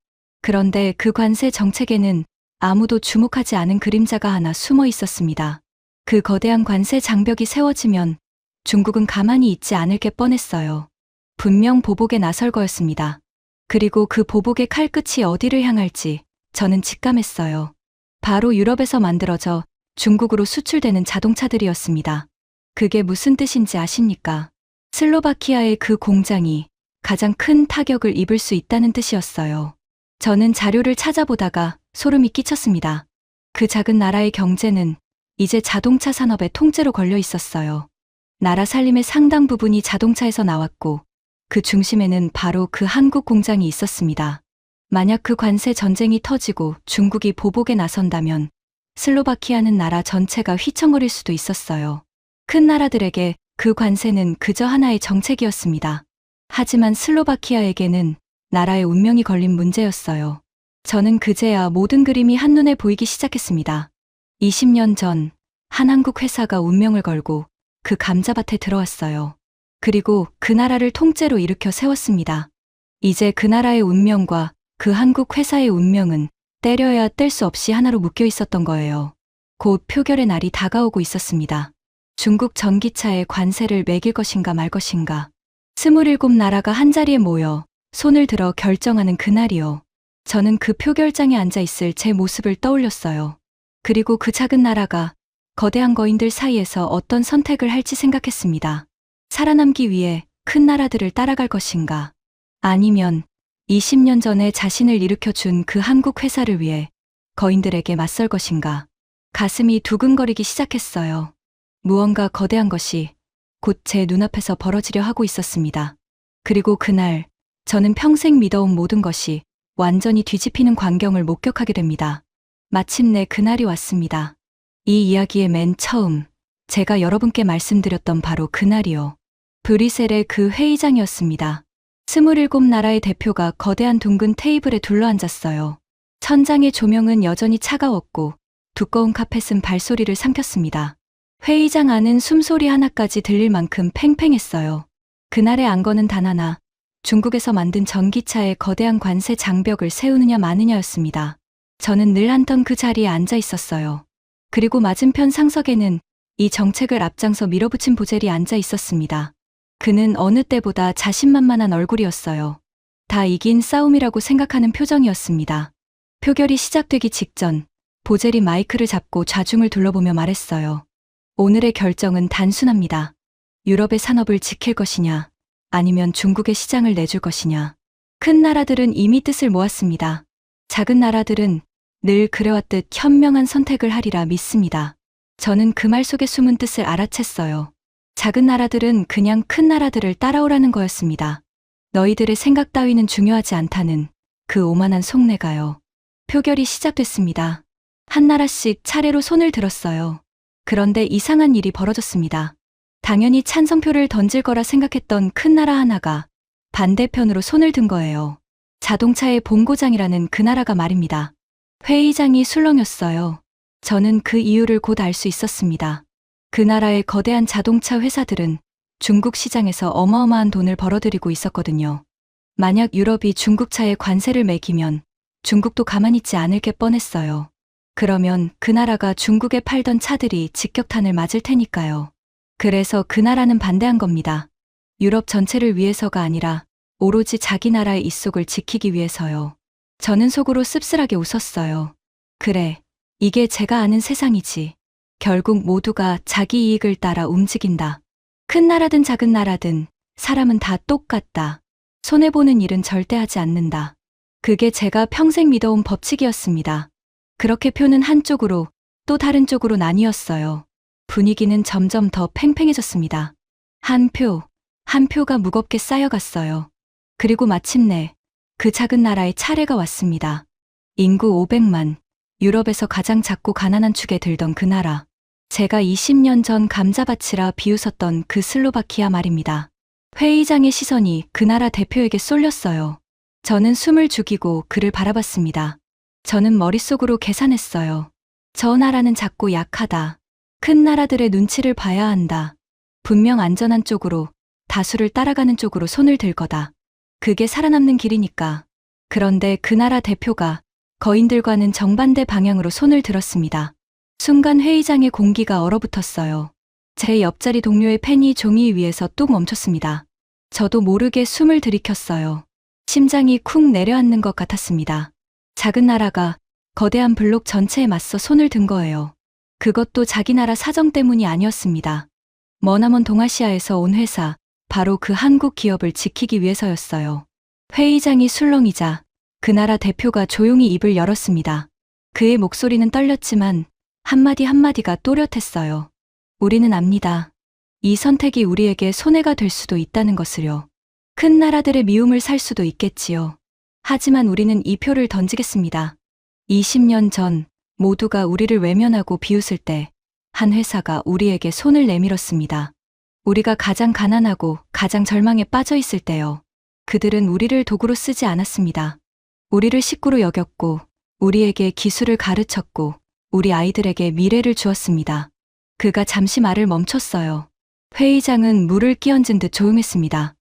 그런데 그 관세 정책에는 아무도 주목하지 않은 그림자가 하나 숨어 있었습니다. 그 거대한 관세 장벽이 세워지면 중국은 가만히 있지 않을 게 뻔했어요. 분명 보복에 나설 거였습니다. 그리고 그 보복의 칼끝이 어디를 향할지 저는 직감했어요. 바로 유럽에서 만들어져 중국으로 수출되는 자동차들이었습니다. 그게 무슨 뜻인지 아십니까? 슬로바키아의 그 공장이 가장 큰 타격을 입을 수 있다는 뜻이었어요. 저는 자료를 찾아보다가 소름이 끼쳤습니다. 그 작은 나라의 경제는 이제 자동차 산업의 통째로 걸려 있었어요. 나라 살림의 상당 부분이 자동차에서 나왔고 그 중심에는 바로 그 한국 공장이 있었습니다. 만약 그 관세 전쟁이 터지고 중국이 보복에 나선다면 슬로바키아는 나라 전체가 휘청거릴 수도 있었어요. 큰 나라들에게 그 관세는 그저 하나의 정책이었습니다. 하지만 슬로바키아에게는 나라의 운명이 걸린 문제였어요. 저는 그제야 모든 그림이 한눈에 보이기 시작했습니다. 20년 전 한 한국 회사가 운명을 걸고 그 감자밭에 들어왔어요. 그리고 그 나라를 통째로 일으켜 세웠습니다. 이제 그 나라의 운명과 그 한국 회사의 운명은 때려야 뗄 수 없이 하나로 묶여 있었던 거예요. 곧 표결의 날이 다가오고 있었습니다. 중국 전기차에 관세를 매길 것인가 말 것인가. 27나라가 한자리에 모여 손을 들어 결정하는 그날이요. 저는 그 표결장에 앉아 있을 제 모습을 떠올렸어요. 그리고 그 작은 나라가 거대한 거인들 사이에서 어떤 선택을 할지 생각했습니다. 살아남기 위해 큰 나라들을 따라갈 것인가? 아니면 20년 전에 자신을 일으켜준 그 한국 회사를 위해 거인들에게 맞설 것인가? 가슴이 두근거리기 시작했어요. 무언가 거대한 것이 곧 제 눈앞에서 벌어지려 하고 있었습니다. 그리고 그날 저는 평생 믿어온 모든 것이 완전히 뒤집히는 광경을 목격하게 됩니다. 마침내 그날이 왔습니다. 이 이야기의 맨 처음 제가 여러분께 말씀드렸던 바로 그날이요. 브뤼셀의 그 회의장이었습니다. 27나라의 대표가 거대한 둥근 테이블에 둘러앉았어요. 천장의 조명은 여전히 차가웠고 두꺼운 카펫은 발소리를 삼켰습니다. 회의장 안은 숨소리 하나까지 들릴 만큼 팽팽했어요. 그날의 안건은 단 하나, 중국에서 만든 전기차에 거대한 관세 장벽을 세우느냐 마느냐였습니다. 저는 늘 앉던 그 자리에 앉아 있었어요. 그리고 맞은편 상석에는 이 정책을 앞장서 밀어붙인 보젤이 앉아 있었습니다. 그는 어느 때보다 자신만만한 얼굴이었어요. 다 이긴 싸움이라고 생각하는 표정이었습니다. 표결이 시작되기 직전 보젤이 마이크를 잡고 좌중을 둘러보며 말했어요. 오늘의 결정은 단순합니다. 유럽의 산업을 지킬 것이냐, 아니면 중국의 시장을 내줄 것이냐. 큰 나라들은 이미 뜻을 모았습니다. 작은 나라들은 늘 그래왔듯 현명한 선택을 하리라 믿습니다. 저는 그 말 속에 숨은 뜻을 알아챘어요. 작은 나라들은 그냥 큰 나라들을 따라오라는 거였습니다. 너희들의 생각 따위는 중요하지 않다는 그 오만한 속내가요. 표결이 시작됐습니다. 한 나라씩 차례로 손을 들었어요. 그런데 이상한 일이 벌어졌습니다. 당연히 찬성표를 던질 거라 생각했던 큰 나라 하나가 반대편으로 손을 든 거예요. 자동차의 본고장이라는 그 나라가 말입니다. 회의장이 술렁였어요. 저는 그 이유를 곧 알 수 있었습니다. 그 나라의 거대한 자동차 회사들은 중국 시장에서 어마어마한 돈을 벌어들이고 있었거든요. 만약 유럽이 중국차에 관세를 매기면 중국도 가만히 있지 않을 게 뻔했어요. 그러면 그 나라가 중국에 팔던 차들이 직격탄을 맞을 테니까요. 그래서 그 나라는 반대한 겁니다. 유럽 전체를 위해서가 아니라 오로지 자기 나라의 입속을 지키기 위해서요. 저는 속으로 씁쓸하게 웃었어요. 그래, 이게 제가 아는 세상이지. 결국 모두가 자기 이익을 따라 움직인다. 큰 나라든 작은 나라든 사람은 다 똑같다. 손해보는 일은 절대 하지 않는다. 그게 제가 평생 믿어온 법칙이었습니다. 그렇게 표는 한쪽으로 또 다른 쪽으로 나뉘었어요. 분위기는 점점 더 팽팽해졌습니다. 한 표가 무겁게 쌓여갔어요. 그리고 마침내 그 작은 나라의 차례가 왔습니다. 인구 500만, 유럽에서 가장 작고 가난한 축에 들던 그 나라. 제가 20년 전 감자밭이라 비웃었던 그 슬로바키아 말입니다. 회의장의 시선이 그 나라 대표에게 쏠렸어요. 저는 숨을 죽이고 그를 바라봤습니다. 저는 머릿속으로 계산했어요. 저 나라는 작고 약하다. 큰 나라들의 눈치를 봐야 한다. 분명 안전한 쪽으로, 다수를 따라가는 쪽으로 손을 들 거다. 그게 살아남는 길이니까. 그런데 그 나라 대표가 거인들과는 정반대 방향으로 손을 들었습니다. 순간 회의장의 공기가 얼어붙었어요. 제 옆자리 동료의 펜이 종이 위에서 뚝 멈췄습니다. 저도 모르게 숨을 들이켰어요. 심장이 쿵 내려앉는 것 같았습니다. 작은 나라가 거대한 블록 전체에 맞서 손을 든 거예요. 그것도 자기 나라 사정 때문이 아니었습니다. 머나먼 동아시아에서 온 회사, 바로 그 한국 기업을 지키기 위해서였어요. 회의장이 술렁이자 그 나라 대표가 조용히 입을 열었습니다. 그의 목소리는 떨렸지만 한마디 한마디가 또렷했어요. 우리는 압니다. 이 선택이 우리에게 손해가 될 수도 있다는 것을요. 큰 나라들의 미움을 살 수도 있겠지요. 하지만 우리는 이 표를 던지겠습니다. 20년 전 모두가 우리를 외면하고 비웃을 때 한 회사가 우리에게 손을 내밀었습니다. 우리가 가장 가난하고 가장 절망에 빠져 있을 때요. 그들은 우리를 도구로 쓰지 않았습니다. 우리를 식구로 여겼고 우리에게 기술을 가르쳤고 우리 아이들에게 미래를 주었습니다. 그가 잠시 말을 멈췄어요. 회의장은 물을 끼얹은 듯 조용했습니다.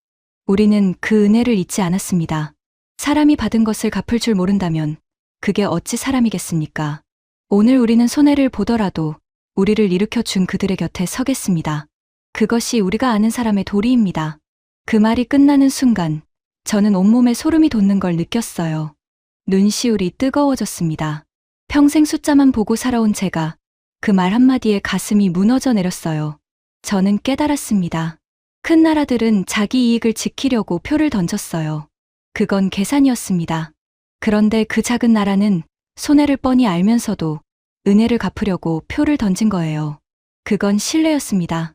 우리는 그 은혜를 잊지 않았습니다. 사람이 받은 것을 갚을 줄 모른다면 그게 어찌 사람이겠습니까? 오늘 우리는 손해를 보더라도 우리를 일으켜준 그들의 곁에 서겠습니다. 그것이 우리가 아는 사람의 도리입니다. 그 말이 끝나는 순간 저는 온몸에 소름이 돋는 걸 느꼈어요. 눈시울이 뜨거워졌습니다. 평생 숫자만 보고 살아온 제가 그 말 한마디에 가슴이 무너져 내렸어요. 저는 깨달았습니다. 큰 나라들은 자기 이익을 지키려고 표를 던졌어요. 그건 계산이었습니다. 그런데 그 작은 나라는 손해를 뻔히 알면서도 은혜를 갚으려고 표를 던진 거예요. 그건 신뢰였습니다.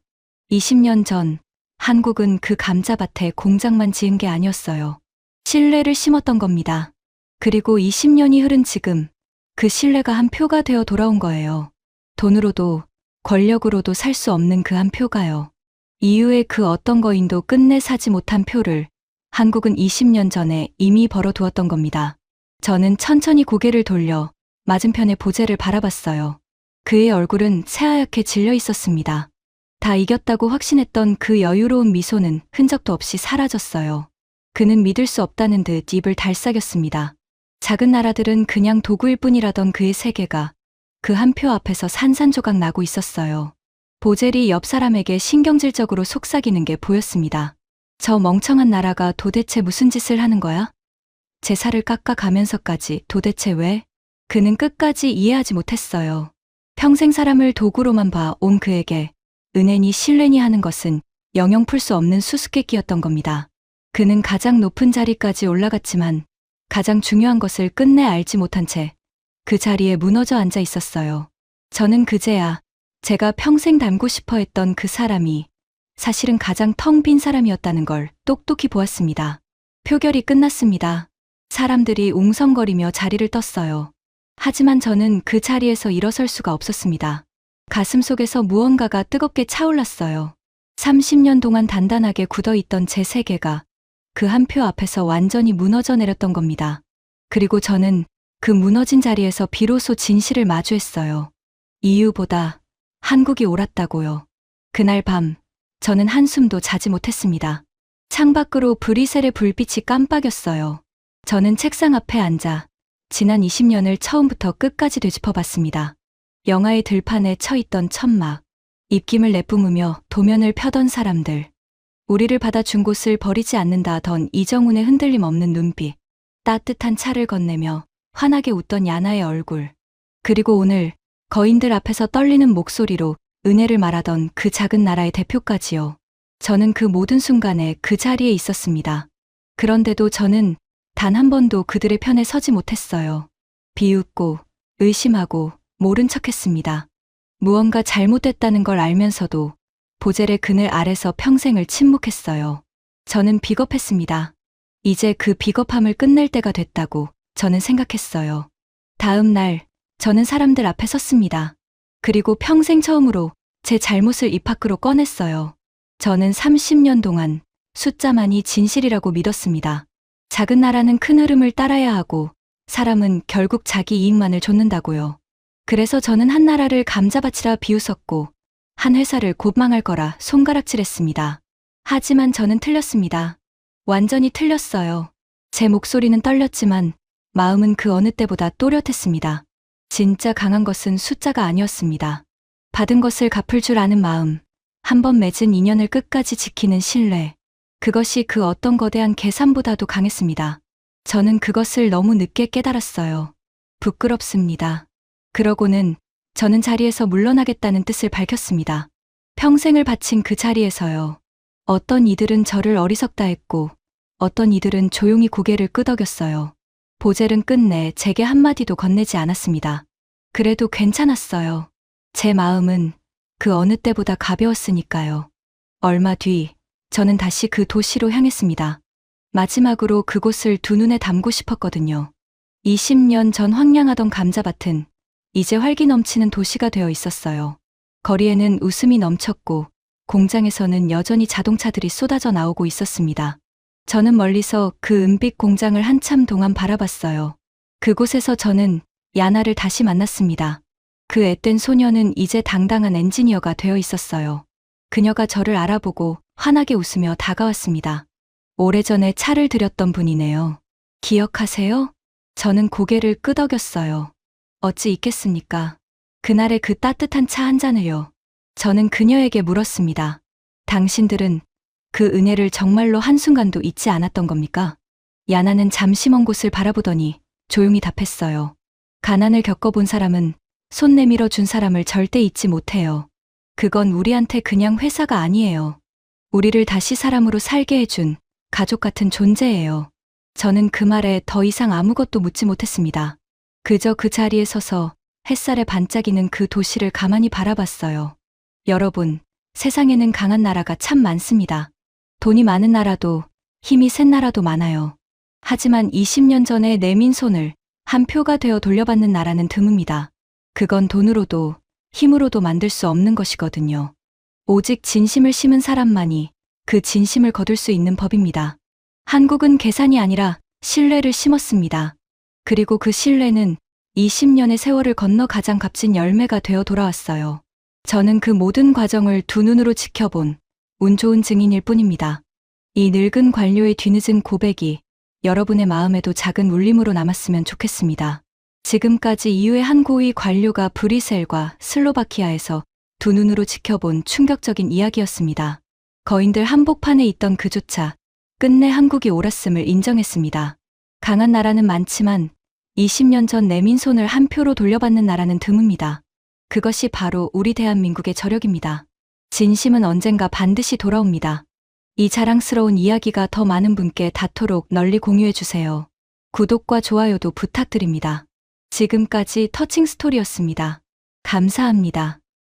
20년 전 한국은 그 감자밭에 공장만 지은 게 아니었어요. 신뢰를 심었던 겁니다. 그리고 20년이 흐른 지금 그 신뢰가 한 표가 되어 돌아온 거예요. 돈으로도 권력으로도 살 수 없는 그 한 표가요. 이후에 그 어떤 거인도 끝내 사지 못한 표를 한국은 20년 전에 이미 벌어두었던 겁니다. 저는 천천히 고개를 돌려 맞은편의 보재를 바라봤어요. 그의 얼굴은 새하얗게 질려 있었습니다. 다 이겼다고 확신했던 그 여유로운 미소는 흔적도 없이 사라졌어요. 그는 믿을 수 없다는 듯 입을 달싹였습니다. 작은 나라들은 그냥 도구일 뿐이라던 그의 세계가 그 한 표 앞에서 산산조각 나고 있었어요. 보젤이 옆 사람에게 신경질적으로 속삭이는 게 보였습니다. 저 멍청한 나라가 도대체 무슨 짓을 하는 거야? 제 살을 깎아가면서까지 도대체 왜? 그는 끝까지 이해하지 못했어요. 평생 사람을 도구로만 봐온 그에게 은혜니 신뢰니 하는 것은 영영 풀 수 없는 수수께끼였던 겁니다. 그는 가장 높은 자리까지 올라갔지만 가장 중요한 것을 끝내 알지 못한 채 그 자리에 무너져 앉아 있었어요. 저는 그제야 제가 평생 닮고 싶어 했던 그 사람이 사실은 가장 텅 빈 사람이었다는 걸 똑똑히 보았습니다. 표결이 끝났습니다. 사람들이 웅성거리며 자리를 떴어요. 하지만 저는 그 자리에서 일어설 수가 없었습니다. 가슴속에서 무언가가 뜨겁게 차올랐어요. 30년 동안 단단하게 굳어있던 제 세계가 그 한 표 앞에서 완전히 무너져 내렸던 겁니다. 그리고 저는 그 무너진 자리에서 비로소 진실을 마주했어요. 이유보다 한국이 옳았다고요. 그날 밤 저는 한숨도 자지 못했습니다. 창밖으로 브리셀의 불빛이 깜빡였어요. 저는 책상 앞에 앉아 지난 20년을 처음부터 끝까지 되짚어봤습니다. 영화의 들판에 처있던 천막, 입김을 내뿜으며 도면을 펴던 사람들, 우리를 받아준 곳을 버리지 않는다던 이정훈의 흔들림 없는 눈빛, 따뜻한 차를 건네며 환하게 웃던 야나의 얼굴, 그리고 오늘 거인들 앞에서 떨리는 목소리로 은혜를 말하던 그 작은 나라의 대표까지요. 저는 그 모든 순간에 그 자리에 있었습니다. 그런데도 저는 단 한 번도 그들의 편에 서지 못했어요. 비웃고 의심하고 모른 척했습니다. 무언가 잘못됐다는 걸 알면서도 보젤의 그늘 아래서 평생을 침묵했어요. 저는 비겁했습니다. 이제 그 비겁함을 끝낼 때가 됐다고 저는 생각했어요. 다음 날 저는 사람들 앞에 섰습니다. 그리고 평생 처음으로 제 잘못을 입 밖으로 꺼냈어요. 저는 30년 동안 숫자만이 진실이라고 믿었습니다. 작은 나라는 큰 흐름을 따라야 하고 사람은 결국 자기 이익만을 좇는다고요. 그래서 저는 한 나라를 감자밭이라 비웃었고 한 회사를 곧망할 거라 손가락질했습니다. 하지만 저는 틀렸습니다. 완전히 틀렸어요. 제 목소리는 떨렸지만 마음은 그 어느 때보다 또렷했습니다. 진짜 강한 것은 숫자가 아니었습니다. 받은 것을 갚을 줄 아는 마음, 한 번 맺은 인연을 끝까지 지키는 신뢰, 그것이 그 어떤 거대한 계산보다도 강했습니다. 저는 그것을 너무 늦게 깨달았어요. 부끄럽습니다. 그러고는 저는 자리에서 물러나겠다는 뜻을 밝혔습니다. 평생을 바친 그 자리에서요. 어떤 이들은 저를 어리석다 했고 어떤 이들은 조용히 고개를 끄덕였어요. 보젤은 끝내 제게 한마디도 건네지 않았습니다. 그래도 괜찮았어요. 제 마음은 그 어느 때보다 가벼웠으니까요. 얼마 뒤 저는 다시 그 도시로 향했습니다. 마지막으로 그곳을 두 눈에 담고 싶었거든요. 20년 전 황량하던 감자밭은 이제 활기 넘치는 도시가 되어 있었어요. 거리에는 웃음이 넘쳤고 공장에서는 여전히 자동차들이 쏟아져 나오고 있었습니다. 저는 멀리서 그 은빛 공장을 한참 동안 바라봤어요. 그곳에서 저는 야나를 다시 만났습니다. 그 앳된 소녀는 이제 당당한 엔지니어가 되어 있었어요. 그녀가 저를 알아보고 환하게 웃으며 다가왔습니다. 오래전에 차를 들였던 분이네요. 기억하세요? 저는 고개를 끄덕였어요. 어찌 있겠습니까? 그날의 그 따뜻한 차 한 잔을요. 저는 그녀에게 물었습니다. 당신들은 그 은혜를 정말로 한순간도 잊지 않았던 겁니까? 야나는 잠시 먼 곳을 바라보더니 조용히 답했어요. 가난을 겪어본 사람은 손 내밀어 준 사람을 절대 잊지 못해요. 그건 우리한테 그냥 회사가 아니에요. 우리를 다시 사람으로 살게 해준 가족 같은 존재예요. 저는 그 말에 더 이상 아무것도 묻지 못했습니다. 그저 그 자리에 서서 햇살에 반짝이는 그 도시를 가만히 바라봤어요. 여러분, 세상에는 강한 나라가 참 많습니다. 돈이 많은 나라도 힘이 센 나라도 많아요. 하지만 20년 전에 내민 손을 한 표가 되어 돌려받는 나라는 드뭅니다. 그건 돈으로도 힘으로도 만들 수 없는 것이거든요. 오직 진심을 심은 사람만이 그 진심을 거둘 수 있는 법입니다. 한국은 계산이 아니라 신뢰를 심었습니다. 그리고 그 신뢰는 20년의 세월을 건너 가장 값진 열매가 되어 돌아왔어요. 저는 그 모든 과정을 두 눈으로 지켜본 운 좋은 증인일 뿐입니다. 이 늙은 관료의 뒤늦은 고백이 여러분의 마음에도 작은 울림으로 남았으면 좋겠습니다. 지금까지 이후의 한 고위 관료가 브뤼셀과 슬로바키아에서 두 눈으로 지켜본 충격적인 이야기였습니다. 거인들 한복판에 있던 그조차 끝내 한국이 옳았음을 인정했습니다. 강한 나라는 많지만 20년 전 내민 손을 한 표로 돌려받는 나라는 드뭅니다. 그것이 바로 우리 대한민국의 저력입니다. 진심은 언젠가 반드시 돌아옵니다. 이 자랑스러운 이야기가 더 많은 분께 닿도록 널리 공유해주세요. 구독과 좋아요도 부탁드립니다. 지금까지 터칭 스토리였습니다. 감사합니다.